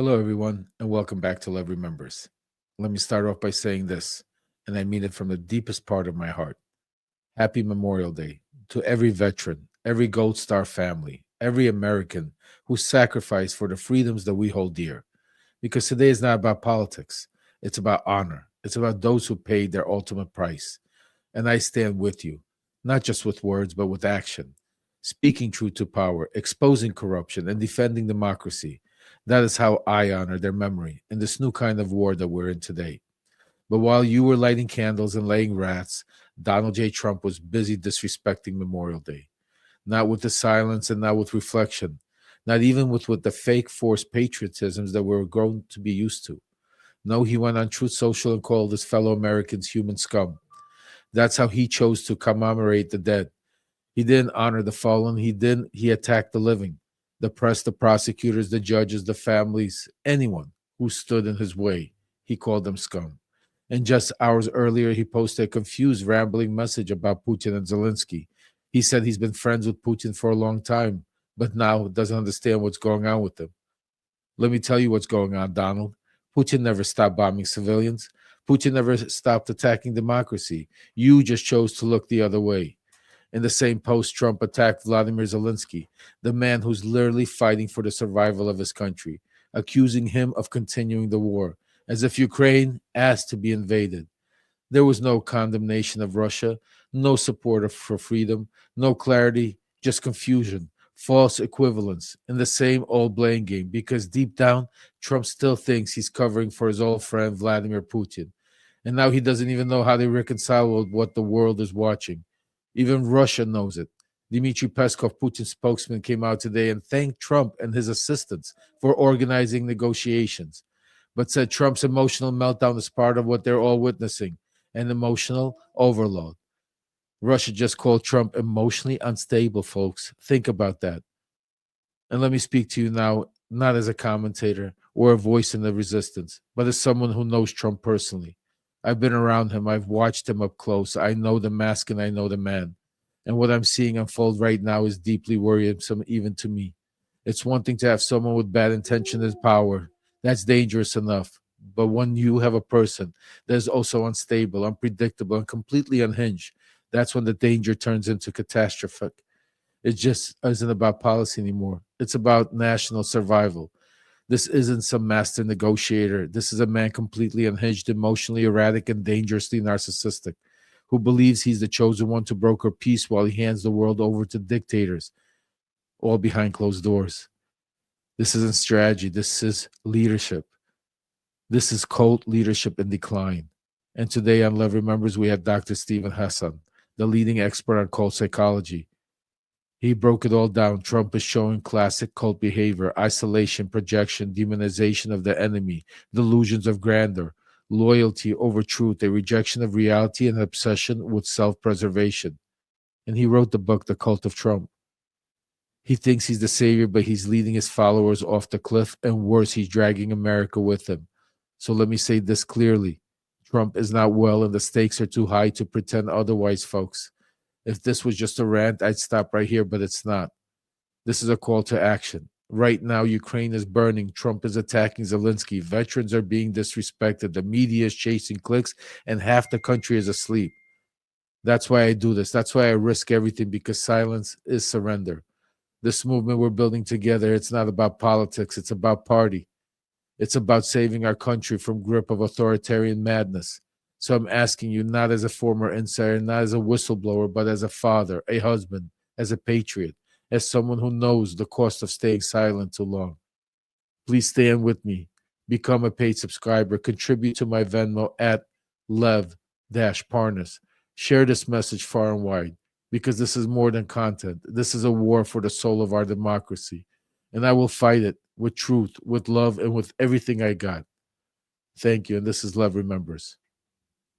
Hello, everyone, and welcome back to Lev Remembers. Let me start off by saying this, and I mean it from the deepest part of my heart. Happy Memorial Day to every veteran, every Gold Star family, every American who sacrificed for the freedoms that we hold dear. Because today is not about politics, it's about honor. It's about those who paid their ultimate price. And I stand with you, not just with words, but with action, speaking truth to power, exposing corruption, and defending democracy. That is how I honor their memory in this new kind of war that we're in today. But while you were lighting candles and laying rats, Donald J. Trump was busy disrespecting Memorial Day. Not with the silence and not with reflection, not even with the fake forced patriotisms that we're grown to be used to. No, he went on Truth Social and called his fellow Americans human scum. That's how he chose to commemorate the dead. He didn't honor the fallen. He attacked the living, the press, the prosecutors, the judges, the families, anyone who stood in his way. He called them scum. And just hours earlier, he posted a confused, rambling message about Putin and Zelensky. He said he's been friends with Putin for a long time, but now doesn't understand what's going on with them. Let me tell you what's going on, Donald. Putin never stopped bombing civilians. Putin never stopped attacking democracy. You just chose to look the other way. In the same post, Trump attacked Vladimir Zelensky, the man who's literally fighting for the survival of his country, accusing him of continuing the war, as if Ukraine asked to be invaded. There was no condemnation of Russia, no support for freedom, no clarity, just confusion, false equivalence, and the same old blame game because deep down, Trump still thinks he's covering for his old friend Vladimir Putin. And now he doesn't even know how they reconcile with what the world is watching. Even Russia knows it. Dmitry Peskov, Putin's spokesman, came out today and thanked Trump and his assistants for organizing negotiations, but said Trump's emotional meltdown is part of what they're all witnessing an emotional overload. Russia just called Trump emotionally unstable, folks. Think about that. And let me speak to you now, not as a commentator or a voice in the resistance, but as someone who knows Trump personally. I've been around him, I've watched him up close. I know the mask and I know the man. And what I'm seeing unfold right now is deeply worrisome, even to me. It's one thing to have someone with bad intention as power. That's dangerous enough. But when you have a person that is also unstable, unpredictable, and completely unhinged, that's when the danger turns into catastrophic. It just isn't about policy anymore. It's about national survival. This isn't some master negotiator. This is a man completely unhinged, emotionally erratic, and dangerously narcissistic, who believes he's the chosen one to broker peace while he hands the world over to dictators, all behind closed doors. This isn't strategy. This is leadership. This is cult leadership in decline. And today on Lev Remembers, we have Dr. Stephen Hassan, the leading expert on cult psychology. He broke it all down. Trump is showing classic cult behavior, isolation, projection, demonization of the enemy, delusions of grandeur, loyalty over truth, a rejection of reality, and obsession with self preservation. And he wrote the book, The Cult of Trump. He thinks he's the savior, but he's leading his followers off the cliff, and worse, he's dragging America with him. So let me say this clearly Trump is not well, and the stakes are too high to pretend otherwise, folks. If this was just a rant, I'd stop right here, but it's not. This is a call to action. Right now, Ukraine is burning. Trump is attacking Zelensky. Veterans are being disrespected. The media is chasing clicks, and half the country is asleep. That's why I do this. That's why I risk everything, because silence is surrender. This movement we're building together, it's not about politics. It's about party. It's about saving our country from grip of authoritarian madness. So I'm asking you, not as a former insider, not as a whistleblower, but as a father, a husband, as a patriot, as someone who knows the cost of staying silent too long. Please stand with me. Become a paid subscriber. Contribute to my Venmo at Lev-Parnas. Share this message far and wide, because this is more than content. This is a war for the soul of our democracy. And I will fight it with truth, with love, and with everything I got. Thank you. And this is Lev Remembers.